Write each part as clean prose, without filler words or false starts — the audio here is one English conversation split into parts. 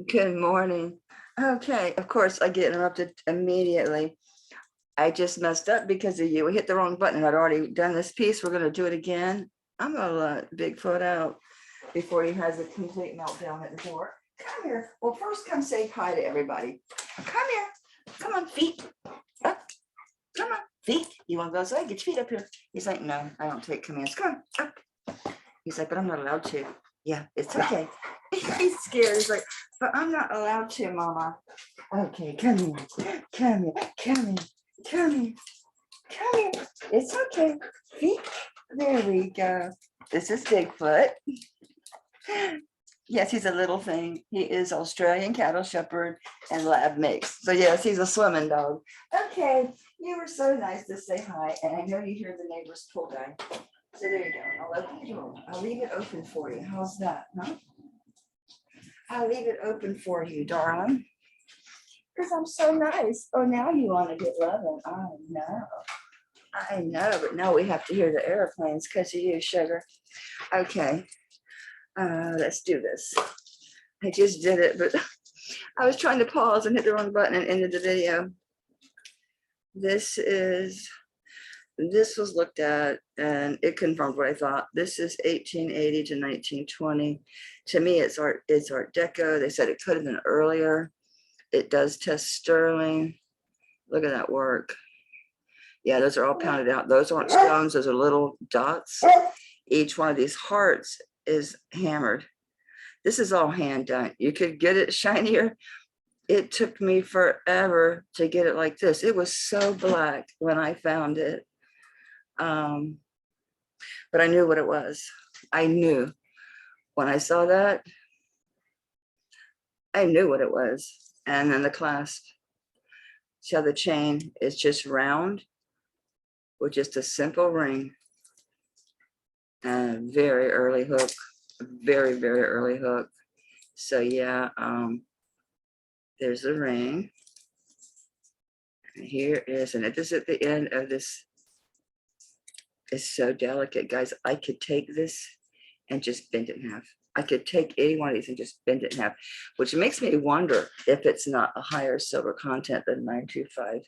Good morning. Okay, of course, I get interrupted immediately. I just messed up because of you. We hit the wrong button. I'd already done this piece. We're going to do it again. I'm going to let Bigfoot out before he has a complete meltdown at the door. Come here. Well, first, come say hi to everybody. Come here. Come on, feet. Up. Come on, feet. You want to go outside? Get your feet up here. He's like, no, I don't take commands. Come on, up. He's like, but I'm not allowed to. Yeah, it's okay. He's scared. He's like, but I'm not allowed to, Mama. Okay, come here. Come here. Come here. Come here. Come here. It's okay. Feet. There we go. This is Bigfoot. Yes, he's a little thing. He is Australian cattle shepherd and lab mix. So yes, he's a swimming dog. Okay, you were so nice to say hi, and I know you hear the neighbor's pool guy. So there you go. I'll open the door. I'll leave it open for you. How's that, huh? I'll leave it open for you, darling. Because I'm so nice. Oh, now you want to get loving. I know, but now we have to hear the airplanes because of you, sugar. Okay, let's do this. I just did it, but I was trying to pause and hit the wrong button and ended the video. This was looked at and it confirmed what I thought. This is 1880 to 1920. To me, it's art deco. They said it could have been earlier. It does test sterling. Look at that work. Yeah, those are all pounded out. Those aren't stones, those are little dots. Each one of these hearts is hammered. This is all hand done. You could get it shinier. It took me forever to get it like this. It was so black when I found it. But I knew what it was. I knew when I saw that, I knew what it was. And then the clasp. See how the chain is just round with just a simple ring and a very early hook, very, very early hook. So yeah, there's the ring. And here is, and it is at the end of this. It's so delicate, guys. I could take this and just bend it in half. I could take any one of these and just bend it in half, which makes me wonder if it's not a higher silver content than 925.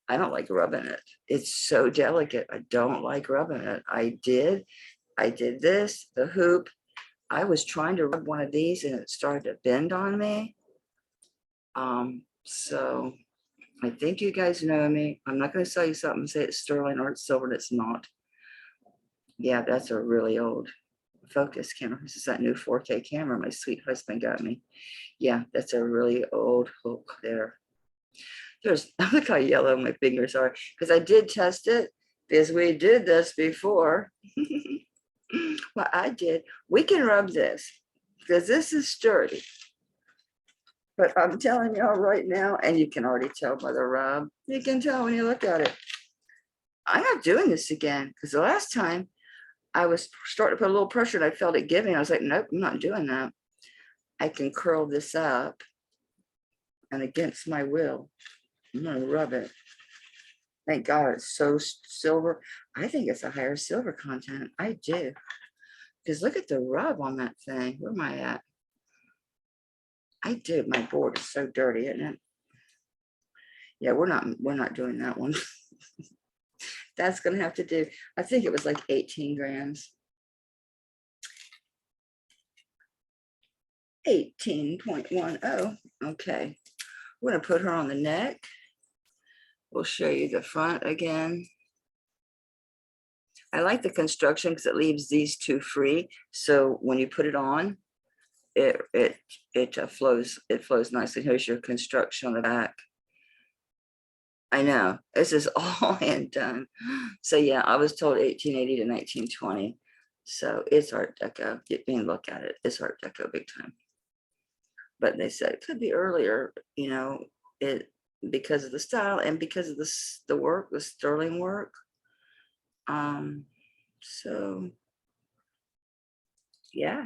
I don't like rubbing it. It's so delicate. I don't like rubbing it. I did this, the hoop. I was trying to rub one of these and it started to bend on me. So I think you guys know me. I'm not going to sell you something and say it's sterling or it's silver and it's not. Yeah, that's a really old focus camera. This is that new 4K camera my sweet husband got me. Yeah, that's a really old hook there. Look how yellow my fingers are, because I did test it, because we did this before. Well, I did. We can rub this because this is sturdy. But I'm telling y'all right now, and you can already tell by the rub, you can tell when you look at it. I'm not doing this again, because the last time I was starting to put a little pressure and I felt it giving. I was like, nope, I'm not doing that. I can curl this up, and against my will, I'm going to rub it. Thank God it's so silver. I think it's a higher silver content. I do. Because look at the rub on that thing. Where am I at? I do. My board is so dirty, isn't it? Yeah, we're not doing that one. That's going to have to do. I think it was like 18 grams. 18.10. Okay. We're going to put her on the neck. We'll show you the front again. I like the construction because it leaves these two free. So when you put it on, it flows nicely. Here's your construction on the back. I know this is all hand done. So yeah, I was told 1880 to 1920. So it's Art Deco. Look at it. It's Art Deco big time. But they said it could be earlier, you know, because of the style and because of the work, the sterling work. So yeah,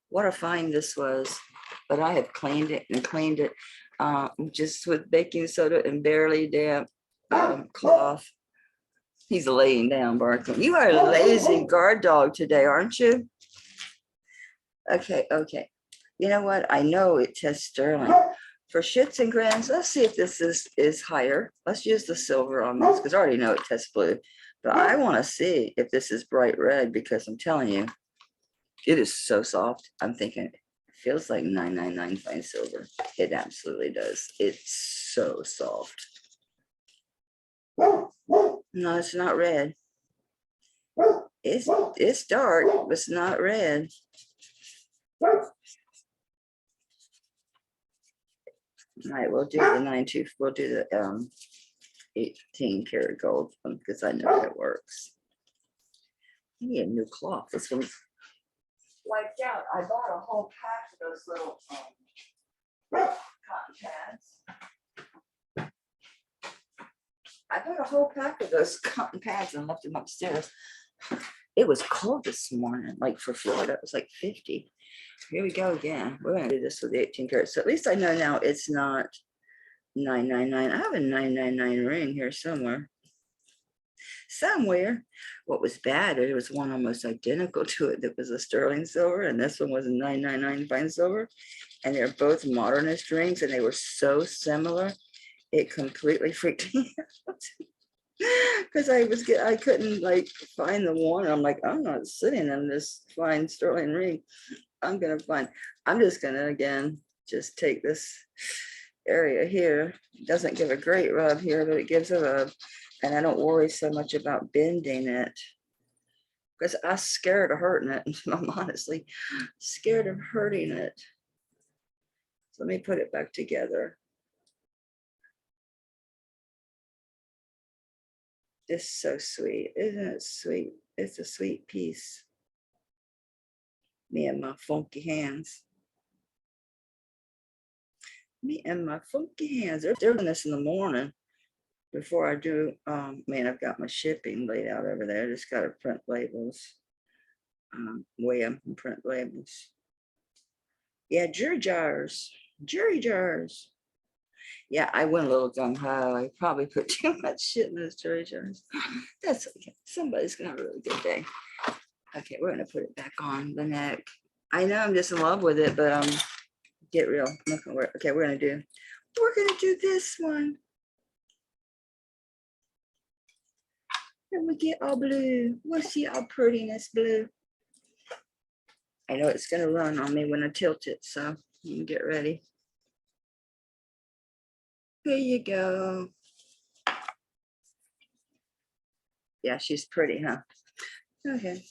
what a find this was. But I have cleaned it and cleaned it just with baking soda and barely damp cloth. He's laying down, barking. You are a lazy guard dog today, aren't you? Okay. you know what? I know it says sterling. For shits and grins, let's see if this is higher. Let's use the silver on this because I already know it tests blue. But I want to see if this is bright red because I'm telling you, it is so soft. I'm thinking it feels like 999 fine silver. It absolutely does. It's so soft. No, it's not red. It's dark, but it's not red. All right, we'll do the 9.2. We'll do the 18 karat gold one because I know it works. I need a new cloth. This one's wiped out. I bought a whole pack of those little cotton pads. I bought a whole pack of those cotton pads and left them upstairs. It was cold this morning, like for Florida, it was like 50. Here we go again. We're gonna do this with the 18 karat. So at least I know now it's not 999. I have a 999 ring here somewhere. What was bad, there was one almost identical to it that was a sterling silver, and this one was a 999 fine silver. And they're both modernist rings, and they were so similar. It completely freaked me out. Because I couldn't like find the one. I'm like, I'm not sitting in this fine sterling ring. I'm just gonna again just take this area here. It doesn't give a great rub here, but it gives a rub, and I don't worry so much about bending it because I'm scared of hurting it. I'm honestly scared of hurting it. So let me put it back together. It's so sweet, isn't it sweet? It's a sweet piece. Me and my funky hands. Me and my funky hands. They're doing this in the morning before I do. Man, I've got my shipping laid out over there. Just got to print labels. Weigh them and print labels. Yeah, jury jars. Jury jars. Yeah, I went a little gung-ho. I probably put too much shit in those jury jars. That's okay. Somebody's gonna have a really good day. Okay, we're gonna put it back on the neck. I know I'm just in love with it, but get real. Okay, we're gonna do this one. And we get all blue. We'll see how pretty this blue. I know it's gonna run on me when I tilt it, so you can get ready. Here you go. Yeah, she's pretty, huh? Okay.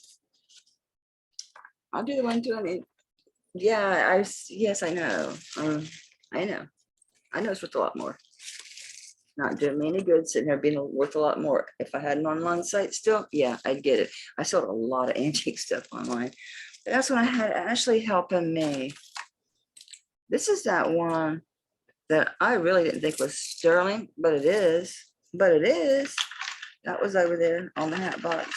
I'll do the 120. Yeah, yes, I know. I know. I know it's worth a lot more. Not doing me any good sitting here being worth a lot more. If I had an online site still, yeah, I'd get it. I sold a lot of antique stuff online. But that's when I had Ashley helping me. This is that one that I really didn't think was sterling, but it is. But it is. That was over there on the hat box.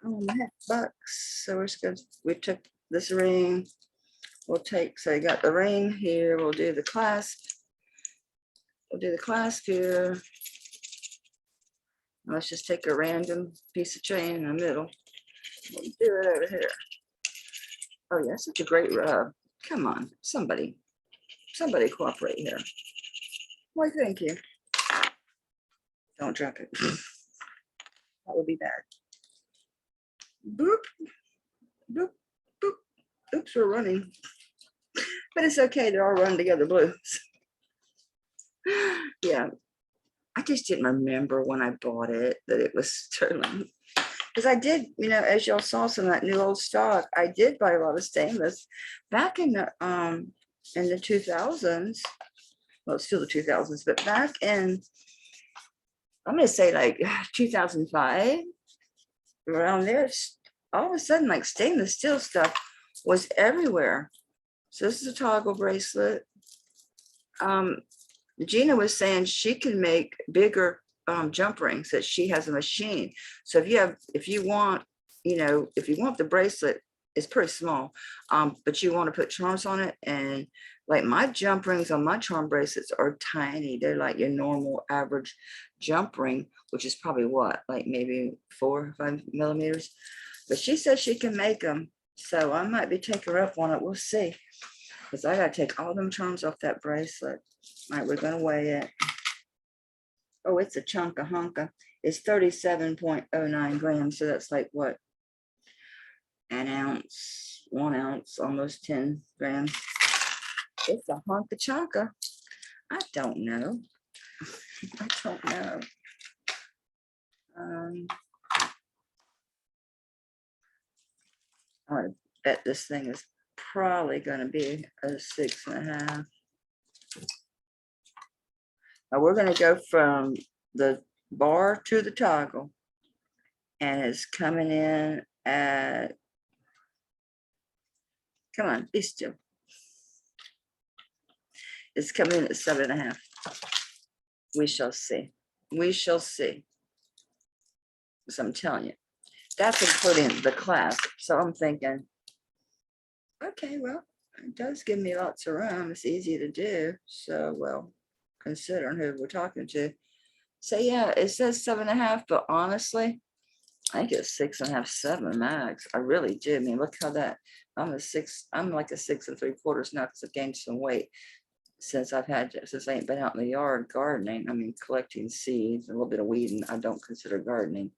On the hat box. So we're just gonna, we took this ring. We'll take, so you got the ring here. We'll do the clasp. We'll do the clasp here. Let's just take a random piece of chain in the middle. We'll do it over here. Oh yeah, such a great rub. Come on, somebody cooperate here. Why, thank you. Don't drop it. That would be bad. Boop, boop, boop. Oops, we're running. But it's okay, they're all running together blues. Yeah, I just didn't remember when I bought it that it was sterling. Because I did, you know, as y'all saw some of that new old stock, I did buy a lot of stainless back in the 2000s. Well, it's still the 2000s, but back in, I'm going to say like 2005, around there, all of a sudden, like stainless steel stuff was everywhere. So this is a toggle bracelet. Gina was saying she can make bigger jump rings, that she has a machine. So if you want the bracelet, it's pretty small, but you want to put charms on it, and like my jump rings on my charm bracelets are tiny. They're like your normal average jump ring, which is probably what, like maybe 4 or 5 millimeters. But she says she can make them So I might be taking her up on it. We'll see. Because I gotta take all them charms off that bracelet. All right, we're gonna weigh it. Oh, it's a chunk of honka. It's 37.09 grams. So that's like what? An ounce, 1 ounce, almost 10 grams. It's a honka chunka. I don't know. I don't know. I bet this thing is probably going to be a 6.5. Now we're going to go from the bar to the toggle, and it's coming in at, come on, be still. It's coming in at 7.5. We shall see. We shall see. So I'm telling you, that's including the class. So I'm thinking, okay, well, it does give me lots of room. It's easy to do. So, well, considering who we're talking to. So yeah, it says 7.5, but honestly, I think it's 6.5, 7 max. I really do. I mean, look how that, I'm like a 6 3/4 now because I've gained some weight since I ain't been out in the yard gardening. I mean, collecting seeds, a little bit of weeding. I don't consider gardening.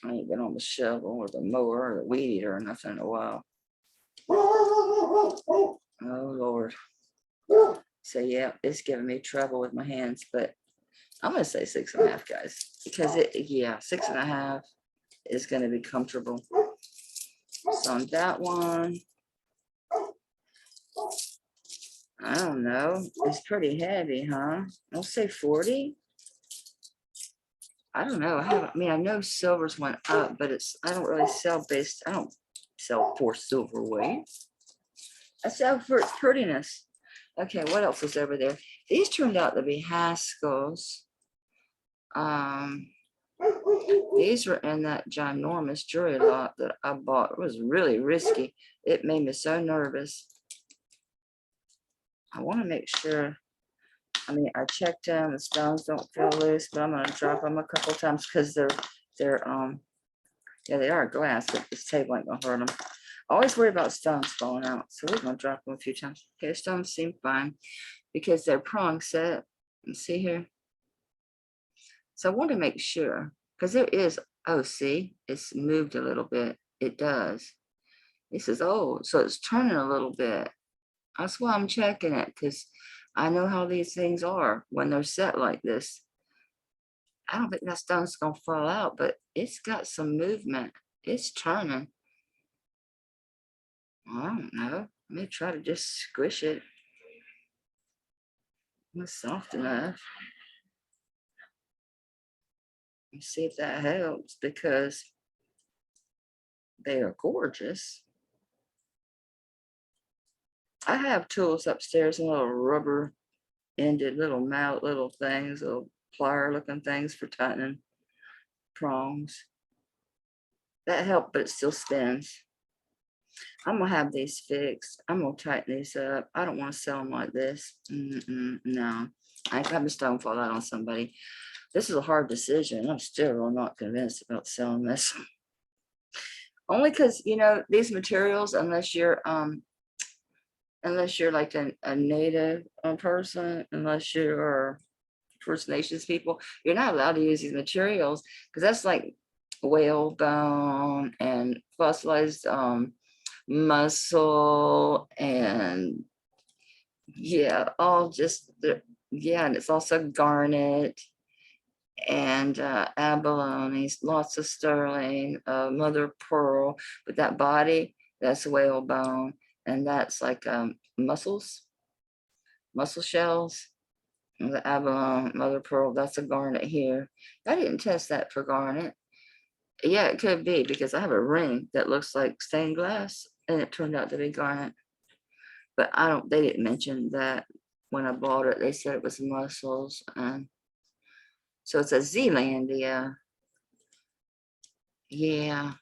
I ain't been on the shovel or the mower or the weed eater or nothing in a while. Oh Lord. So yeah, it's giving me trouble with my hands, but I'm gonna say 6.5, guys, because yeah, 6.5 is gonna be comfortable. So on that one, I don't know. It's pretty heavy, huh? I'll say 40. I don't know. I mean, I know silvers went up, but I don't really sell I don't sell for silver weight. I sell for its prettiness. Okay, what else is over there? These turned out to be Haskell's. These were in that ginormous jewelry lot that I bought. It was really risky. It made me so nervous. I want to make sure. I mean, I checked them. The stones don't feel loose, but I'm gonna drop them a couple times because they're yeah, they are glass, but this table ain't gonna hurt them. I always worry about stones falling out, so we're gonna drop them a few times. Okay, the stones seem fine because they're prong set. You see here. So I want to make sure because there is. Oh, see, it's moved a little bit. It does. It says, oh, so it's turning a little bit. That's why I'm checking it because I know how these things are when they're set like this. I don't think that stone's gonna fall out, but it's got some movement. It's turning. I don't know. Let me try to just squish it. It's soft enough. Let's see if that helps because they are gorgeous. I have tools upstairs and little rubber ended little mallet little things, little plier looking things for tightening prongs. That helped, but it still spins. I'm gonna have these fixed. I'm gonna tighten these up. I don't want to sell them like this. No, I ain't have a stone fall out on somebody. This is a hard decision. I'm still not convinced about selling this. Only because these materials, unless you're like a native person, unless you're First Nations people, you're not allowed to use these materials because that's like whale bone and fossilized muscle and yeah, all just yeah, and it's also garnet and abalone, lots of sterling, mother of pearl, but that body, that's whale bone, and that's like muscle shells. And the abalone, mother of pearl, that's a garnet here. I didn't test that for garnet. Yeah, it could be because I have a ring that looks like stained glass and it turned out to be garnet. But they didn't mention that when I bought it. They said it was mussels. And so it's a Zealandia. Yeah.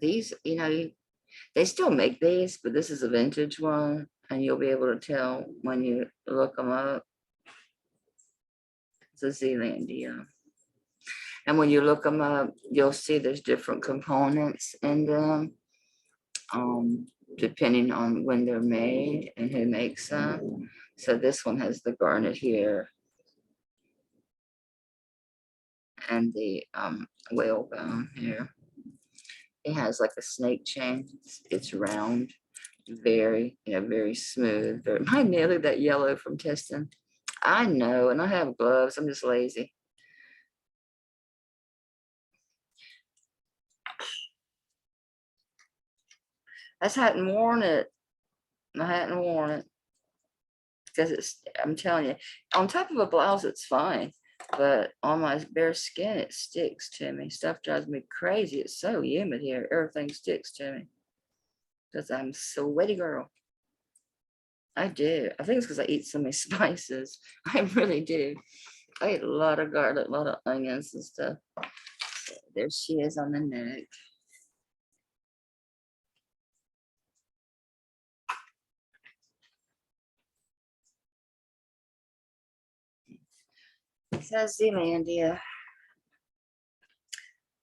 These, they still make these, but this is a vintage one. And you'll be able to tell when you look them up. It's a Zealandia. And when you look them up, you'll see there's different components in them. depending on when they're made and who makes them. So this one has the garnet here and the whalebone here. It has like a snake chain. It's round, very, very smooth. Very, my nail, look at that yellow from testing. I know, and I have gloves. I'm just lazy. I just hadn't worn it. I hadn't worn it because I'm telling you, on top of a blouse, it's fine. But on my bare skin, it sticks to me. Stuff drives me crazy. It's so humid here. Everything sticks to me because I'm a sweaty girl. I do. I think it's because I eat so many spices. I really do. I eat a lot of garlic, a lot of onions and stuff. So there she is on the neck. It says Zealandia.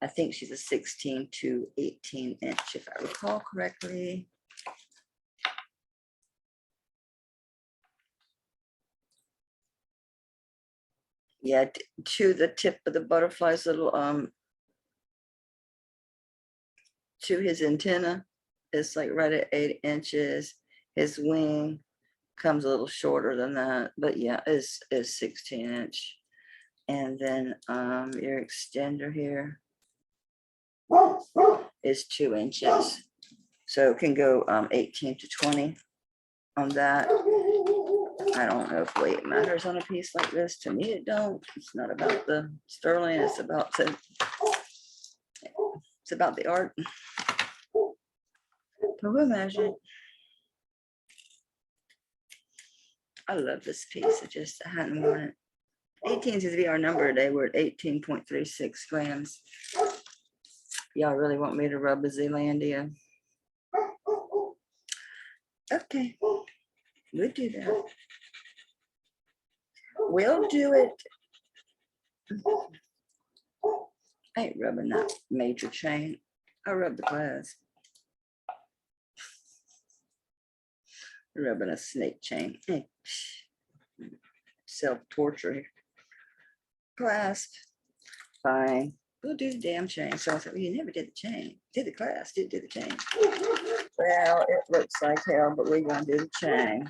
I think she's a 16 to 18 inch, if I recall correctly. Yeah, to the tip of the butterfly's little to his antenna, it's like right at 8 inches. His wing comes a little shorter than that, but yeah, is 16 inch. And then your extender here is 2 inches. So it can go 18 to 20 on that. I don't know if weight matters on a piece like this. To me, it don't. It's not about the sterling. It's about the art. But we'll measure it. I love this piece. I hadn't worn it. 18 is the VR number today. We're at 18.36 grams. Y'all really want me to rub a Zealandia? Okay, we'll do that. We'll do it. I ain't rubbing that major chain. I rub the glass. Rubbing a snake chain. Self-torture. Clasp. Fine. We'll do the damn chain. So I said, well, you never did the chain. Did the clasp, did the chain. Well, it looks like hell, but we're gonna do the chain.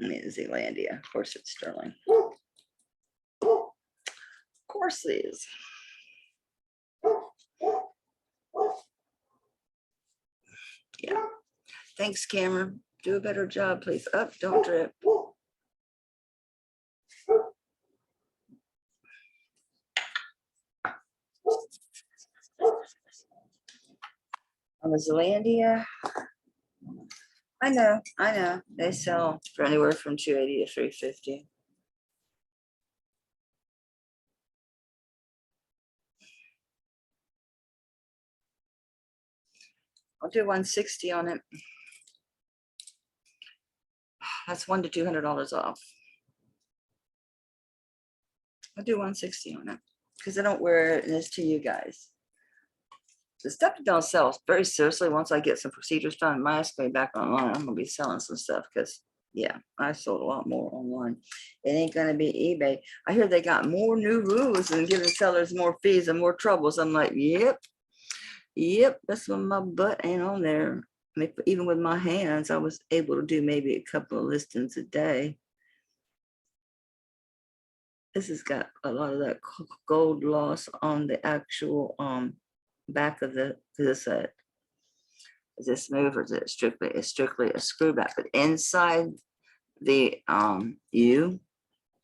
I mean, Zealandia. Of course, it's sterling. Of course it is. Yeah. Thanks, Cameron. Do a better job, please. Up, don't drip. On the Zealandia, I know. They sell for anywhere from $280 to $350. I'll do 160 on it. That's $100 to $200 off. I'll do 160 on it because I don't wear it, and it's to you guys. The stuff that don't sell, very seriously, once I get some procedures done, mask me back online, I'm gonna be selling some stuff because yeah, I sold a lot more online. It ain't gonna be eBay. I hear they got more new rules and giving sellers more fees and more troubles. I'm like, yep, that's when my butt ain't on there. I mean, even with my hands, I was able to do maybe a couple of listings a day. This has got a lot of that gold loss on the actual back of the set. Is it smooth or is it strictly a screw back? But inside the U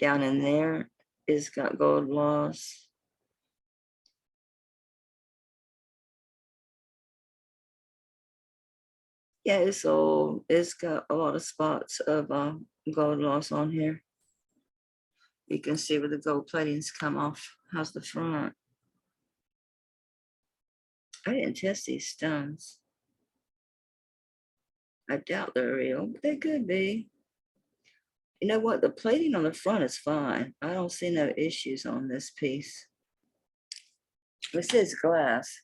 down in there is got gold loss. Yeah, it's old. It's got a lot of spots of gold loss on here. You can see where the gold plating's come off. How's the front? I didn't test these stones. I doubt they're real, but they could be. You know what? The plating on the front is fine. I don't see no issues on this piece. It says glass.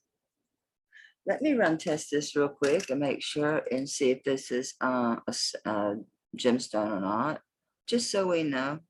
Let me run test this real quick and make sure and see if this is a gemstone or not, just so we know.